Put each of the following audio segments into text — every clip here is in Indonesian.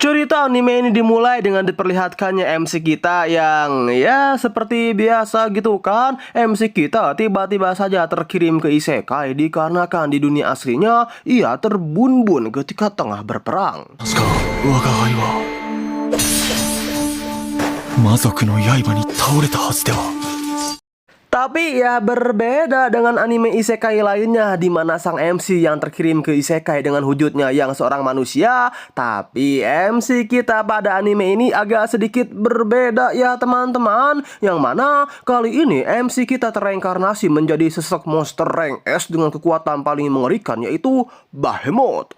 Cerita anime ini dimulai dengan diperlihatkannya MC kita yang ya seperti biasa gitu kan. MC kita tiba-tiba saja terkirim ke isekai dikarenakan di dunia aslinya ia terbun-bun ketika tengah berperang. Tapi ya berbeda dengan anime isekai lainnya di mana sang MC yang terkirim ke isekai dengan wujudnya yang seorang manusia. Tapi MC kita pada anime ini agak sedikit berbeda ya teman-teman. Yang mana kali ini MC kita terreinkarnasi menjadi sosok monster rank S dengan kekuatan paling mengerikan yaitu Behemoth.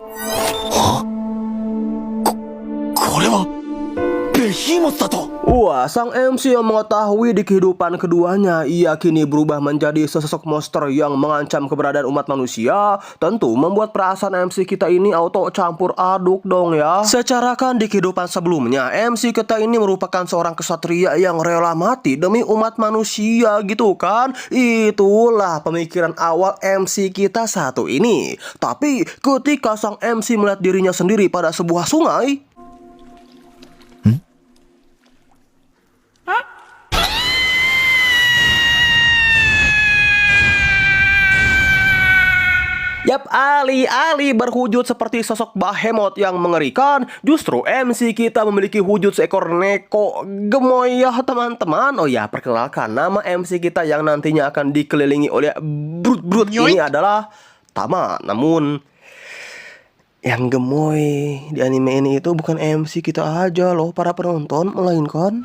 Wah, sang MC yang mengetahui di kehidupan keduanya ia kini berubah menjadi sesosok monster yang mengancam keberadaan umat manusia. Tentu membuat perasaan MC kita ini auto campur aduk dong ya. Secara kan di kehidupan sebelumnya MC kita ini merupakan seorang kesatria yang rela mati demi umat manusia gitu kan. Itulah pemikiran awal MC kita satu ini. Tapi ketika sang MC melihat dirinya sendiri pada sebuah sungai, yap, alih-alih berwujud seperti sosok Behemoth yang mengerikan, justru MC kita memiliki wujud seekor neko gemoy ya teman-teman. Oh ya, perkenalkan nama MC kita yang nantinya akan dikelilingi oleh brut-brut ini adalah Tama. Namun yang gemoy di anime ini itu bukan MC kita aja loh para penonton, melainkan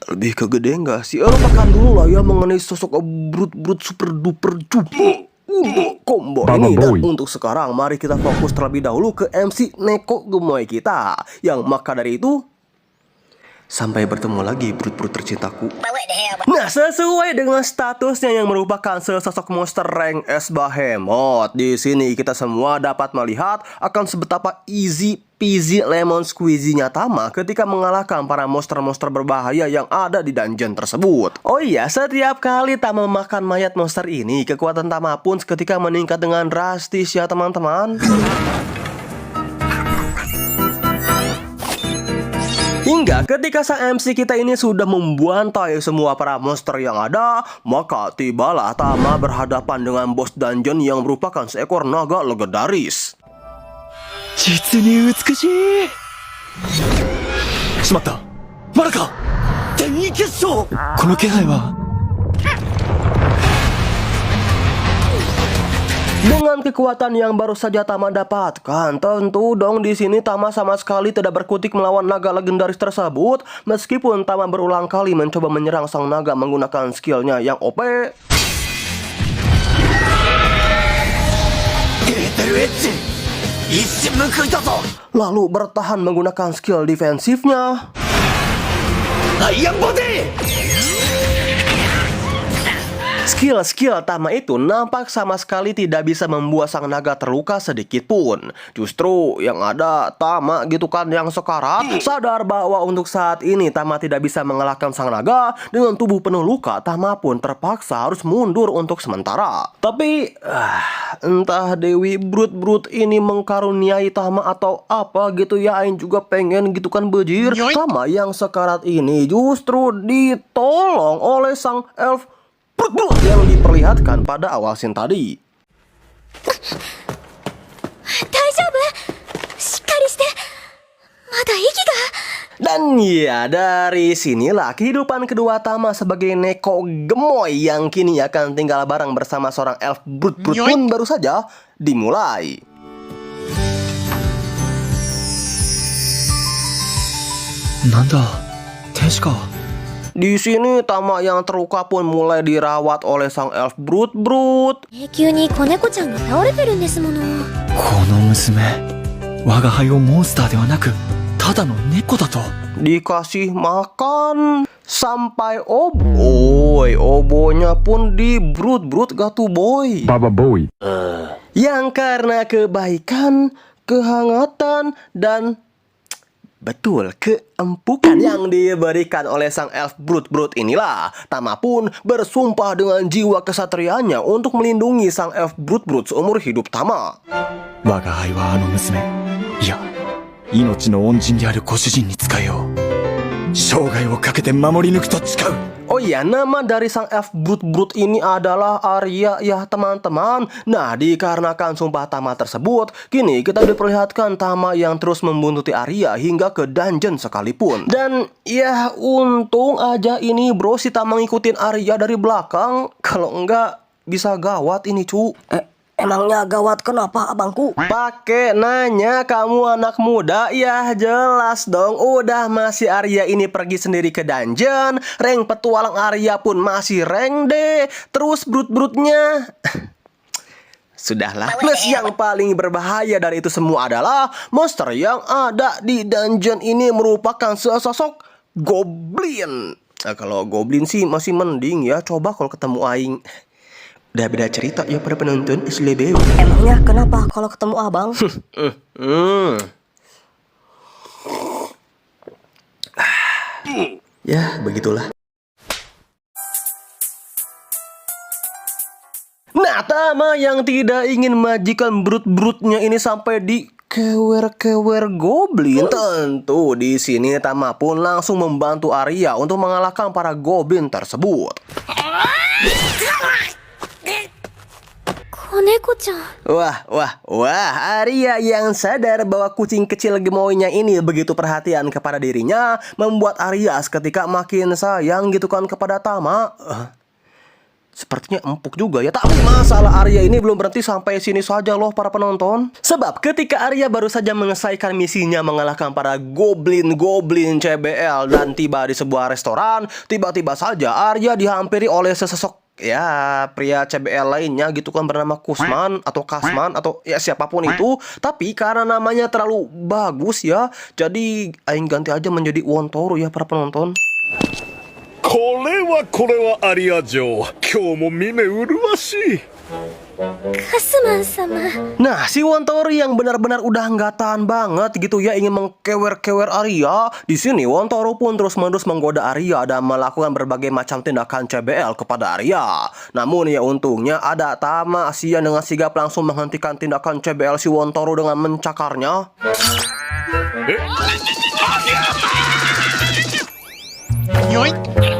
lebih ke gede nggak sih? Lupakan dulu lah ya mengenai sosok brut-brut super duper cupu combo ini. Dan untuk sekarang mari kita fokus terlebih dahulu ke MC Neko Gemoy kita. Yang maka dari itu, sampai bertemu lagi brut-brut tercintaku. Nah, sesuai dengan statusnya yang merupakan sesosok monster rank S Behemoth, di sini kita semua dapat melihat akan sebetapa easy peasy lemon squeezy-nya Tama ketika mengalahkan para monster-monster berbahaya yang ada di dungeon tersebut. Oh iya, setiap kali Tama memakan mayat monster ini, kekuatan Tama pun seketika meningkat dengan drastis ya teman-teman. Hingga ketika sang MC kita ini sudah membantai semua para monster yang ada, maka tibalah Tama berhadapan dengan bos dungeon yang merupakan seekor naga legendaris. Dengan kekuatan yang baru saja Tama dapatkan, tentu dong di sini Tama sama sekali tidak berkutik melawan naga legendaris tersebut. Meskipun Tama berulang kali mencoba menyerang sang naga menggunakan skillnya yang OP, lalu bertahan menggunakan skill defensifnya. Skill-skill Tama itu nampak sama sekali tidak bisa membuat sang naga terluka sedikit pun. Justru yang ada Tama gitu kan yang sekarat. Sadar bahwa untuk saat ini Tama tidak bisa mengalahkan sang naga. Dengan tubuh penuh luka, Tama pun terpaksa harus mundur untuk sementara. Tapi entah Dewi Brut-Brut ini mengkaruniai Tama atau apa gitu ya, Ain juga pengen gitu kan bejir. Tama yang sekarat ini justru ditolong oleh sang elf yang diperlihatkan pada awal scene tadi. Dan ya, dari sinilah kehidupan kedua Tama sebagai Neko Gemoy yang kini akan tinggal bareng bersama seorang elf brut-brut pun baru saja dimulai. Nanda, Teska. Di sini Tama yang terluka pun mulai dirawat oleh sang elf brut-brut. Dikasih makan sampai oboy. Obonya pun di brut-brut gatu boy. Baba boy. Yang karena kebaikan, kehangatan, dan Betul, keempukan yang diberikan oleh sang elf Brut-Brut inilah. Tama pun bersumpah dengan jiwa kesatrianya untuk melindungi sang elf Brut-Brut seumur hidup Tama. 我が輩はあの娘、いや、命の恩人であるご主人に仕えよう。生涯をかけて守り抜くと誓う。 Oh iya, nama dari sang elf Brut-Brut ini adalah Arya ya teman-teman. Nah, dikarenakan sumpah Tama tersebut, kini kita diperlihatkan Tama yang terus membuntuti Arya hingga ke dungeon sekalipun. Dan ya untung aja ini bro, si Tama ngikutin Arya dari belakang. Kalau enggak bisa gawat ini cu. Emangnya gawat kenapa abangku? Pakai nanya kamu anak muda. Ya jelas dong, udah masih Arya ini pergi sendiri ke dungeon, rank petualang Arya pun masih rank D. Terus brut-brutnya sudahlah. Plus yang paling berbahaya dari itu semua adalah monster yang ada di dungeon ini merupakan sesosok goblin. Nah, kalau goblin sih masih mending ya, coba kalau ketemu aing. Udah beda cerita ya pada penonton SLBW. Emangnya kenapa kalau ketemu abang? Ya begitulah. Nah, Tama yang tidak ingin majikan brut-brutnya ini sampai di kewer-kewer goblin. Tentu di sini Tama pun langsung membantu Arya untuk mengalahkan para goblin tersebut. Wah, Arya yang sadar bahwa kucing kecil gemoynya ini begitu perhatian kepada dirinya, membuat Arya seketika makin sayang gitu kan kepada Tama. Sepertinya empuk juga ya. Tapi masalah Arya ini belum berhenti sampai sini saja loh para penonton. Sebab ketika Arya baru saja menyelesaikan misinya mengalahkan para goblin-goblin CBL dan tiba di sebuah restoran, tiba-tiba saja Arya dihampiri oleh sesosok ya pria CBL lainnya gitu kan, bernama Kusman atau Kasman atau ya siapapun itu. Tapi karena namanya terlalu bagus ya, jadi aing ganti aja menjadi Wontoro ya para penonton. これはアリア城、今日も見目麗しい。 Kasman sama. Nah, si Wontoro yang benar-benar udah nggak tahan banget gitu ya, ingin mengkewer-kewer Arya. Di sini Wontoro pun terus-menerus menggoda Arya dan melakukan berbagai macam tindakan CBL kepada Arya. Namun ya untungnya ada Tama yang dengan sigap langsung menghentikan tindakan CBL si Wontoro dengan mencakarnya.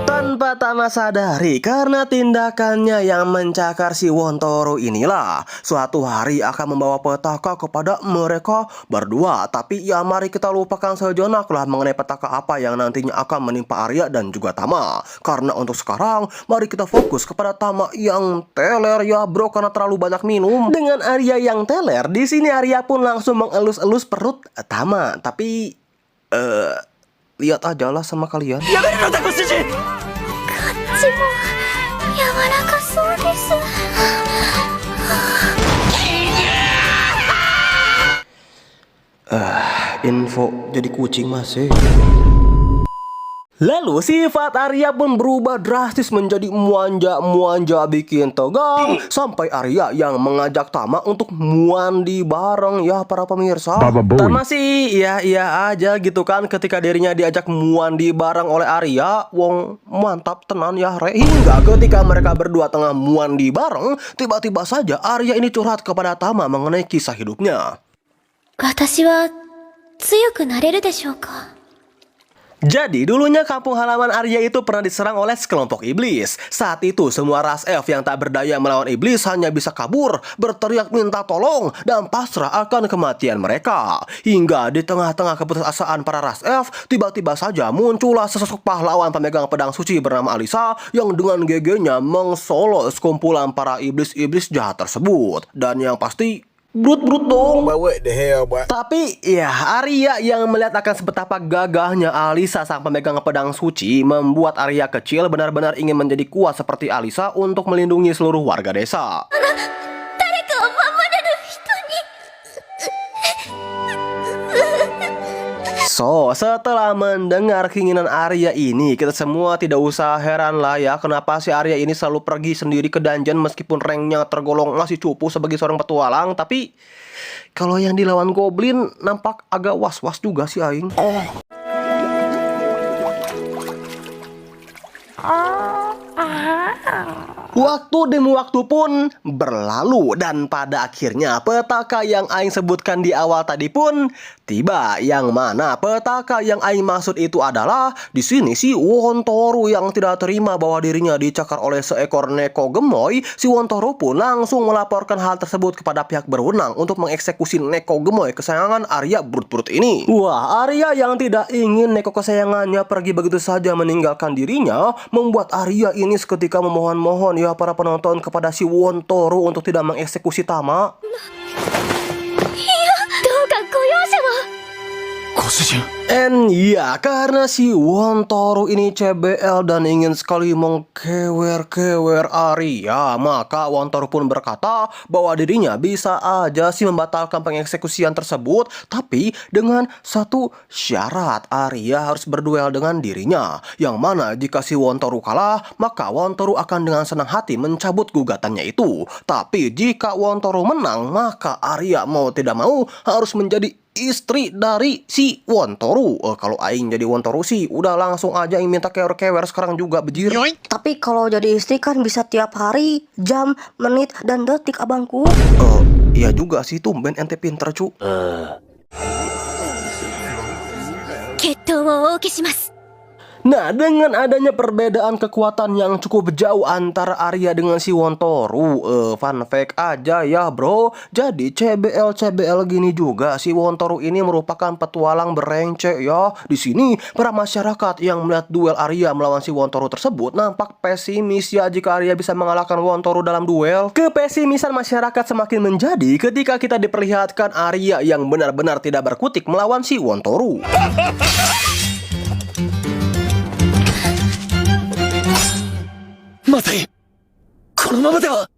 Tanpa Tama sadari, karena tindakannya yang mencakar si Wontoro inilah suatu hari akan membawa petaka kepada mereka berdua. Tapi ya mari kita lupakan sejenak lah mengenai petaka apa yang nantinya akan menimpa Arya dan juga Tama. Karena untuk sekarang mari kita fokus kepada Tama yang teler ya bro, karena terlalu banyak minum. Dengan Arya yang teler, di sini Arya pun langsung mengelus-elus perut Tama. Tapi lihat aja lah sama kalian. Info jadi kucing masih. Lalu sifat Arya pun berubah drastis menjadi muanja bikin tegang. Sampai Arya yang mengajak Tama untuk muandi bareng ya para pemirsa. Tama sih iya aja gitu kan ketika dirinya diajak muandi bareng oleh Arya. Wong mantap tenan ya re. Hingga ketika mereka berdua tengah muandi bareng, tiba-tiba saja Arya ini curhat kepada Tama mengenai kisah hidupnya. 私は強くなれるでしょうか? Jadi dulunya kampung halaman Arya itu pernah diserang oleh sekelompok iblis. Saat itu semua ras elf yang tak berdaya melawan iblis hanya bisa kabur, berteriak minta tolong, dan pasrah akan kematian mereka. Hingga di tengah-tengah keputusasaan para ras elf, tiba-tiba saja muncullah sesosok pahlawan pemegang pedang suci bernama Alisa yang dengan GG-nya mengsolo sekumpulan para iblis-iblis jahat tersebut. Dan yang pasti brut-brut dong. What the hell, boy? Tapi ya Arya yang melihat akan sebetapa gagahnya Alisa sang pemegang pedang suci membuat Arya kecil benar-benar ingin menjadi kuat seperti Alisa untuk melindungi seluruh warga desa. So, setelah mendengar keinginan Arya ini, kita semua tidak usah heran lah ya kenapa si Arya ini selalu pergi sendiri ke dungeon meskipun ranknya tergolong masih cupu sebagai seorang petualang. Tapi kalau yang dilawan Goblin nampak agak was-was juga sih aing. Waktu demi waktu pun berlalu dan pada akhirnya petaka yang aing sebutkan di awal tadi pun tiba. Yang mana petaka yang aing maksud itu adalah di sini si Wontoro yang tidak terima bahwa dirinya dicakar oleh seekor neko gemoy. Si Wontoro pun langsung melaporkan hal tersebut kepada pihak berwenang untuk mengeksekusi neko gemoy kesayangan Arya Brut-Brut ini. Wah, Arya yang tidak ingin neko kesayangannya pergi begitu saja meninggalkan dirinya membuat Arya ini seketika memohon-mohon ya para penonton kepada si Wontoro untuk tidak mengeksekusi Tama. どうかご容赦を。 ご主人。 And ya, karena si Wontoro ini CBL dan ingin sekali mengkewer-kewer Arya, maka Wontoro pun berkata bahwa dirinya bisa aja sih membatalkan pengeksekusian tersebut, tapi dengan satu syarat, Arya harus berduel dengan dirinya. Yang mana jika si Wontoro kalah, maka Wontoro akan dengan senang hati mencabut gugatannya itu. Tapi jika Wontoro menang, maka Arya mau tidak mau harus menjadi istri dari si Wontoro. Kalau aing jadi Wontoro sih udah langsung aja yang minta kewer-kewer sekarang juga bejir. Tapi kalau jadi istri kan bisa tiap hari, jam, menit, dan detik abangku. Iya juga sih, tumben ente pinter cu. 決闘をお受けします。 Nah, dengan adanya perbedaan kekuatan yang cukup jauh antara Arya dengan si Wontoro, fun fact aja ya bro, jadi CBL gini juga si Wontoro ini merupakan petualang berencek ya. Di sini para masyarakat yang melihat duel Arya melawan si Wontoro tersebut nampak pesimis ya jika Arya bisa mengalahkan Wontoro dalam duel. Kepesimisan masyarakat semakin menjadi ketika kita diperlihatkan Arya yang benar-benar tidak berkutik melawan si Wontoro. Matai! このままでは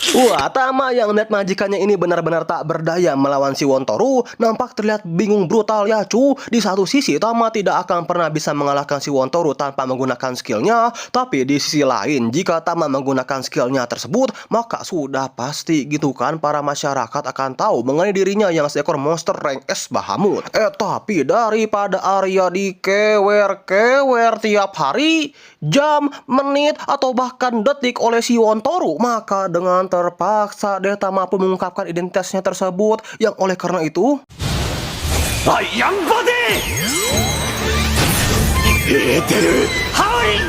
Wah, Tama yang melihat majikannya ini benar-benar tak berdaya melawan si Wontoro nampak terlihat bingung brutal ya cu. Di satu sisi Tama tidak akan pernah bisa mengalahkan si Wontoro tanpa menggunakan skillnya, tapi di sisi lain jika Tama menggunakan skillnya tersebut maka sudah pasti gitu kan para masyarakat akan tahu mengenai dirinya yang seekor monster rank S Bahamut. Tapi daripada Arya dikewer-kewer tiap hari, jam, menit, atau bahkan detik oleh si Wontoro, maka dengan terpaksa deh Tama pun mengungkapkan identitasnya tersebut. Yang oleh karena itu Iron Body! Eteru Howling!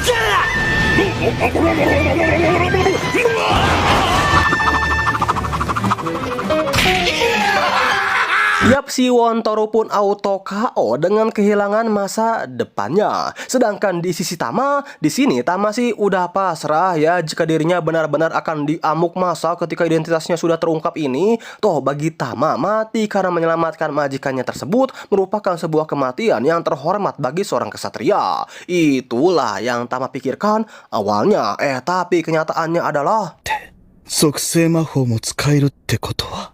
Yap, si Wontoro pun auto KO dengan kehilangan masa depannya. Sedangkan di sisi Tama, di sini Tama sih udah pasrah ya jika dirinya benar-benar akan diamuk masa ketika identitasnya sudah terungkap ini. Toh bagi Tama, mati karena menyelamatkan majikannya tersebut merupakan sebuah kematian yang terhormat bagi seorang kesatria. Itulah yang Tama pikirkan awalnya. Tapi kenyataannya adalah 属性魔法も使えるってことは。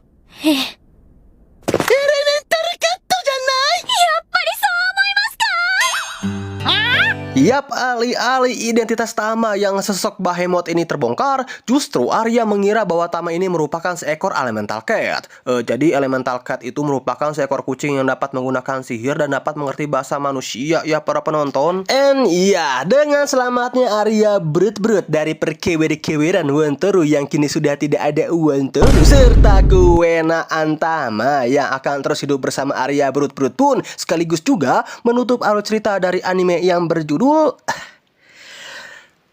Yap, alih-alih identitas Tama yang sesosok Behemoth ini terbongkar, justru Arya mengira bahwa Tama ini merupakan seekor Elemental Cat. Jadi Elemental Cat itu merupakan seekor kucing yang dapat menggunakan sihir dan dapat mengerti bahasa manusia ya para penonton. And iya, dengan selamatnya Arya Brut-Brut dari perkewer-keweran Wontoro yang kini sudah tidak ada Wontoro, serta kewenaan Tama yang akan terus hidup bersama Arya Brut-Brut pun sekaligus juga menutup alur cerita dari anime yang berjudul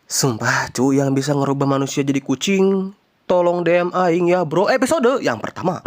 sumpah cu, yang bisa ngerubah manusia jadi kucing, tolong DM aing ya bro, episode yang pertama.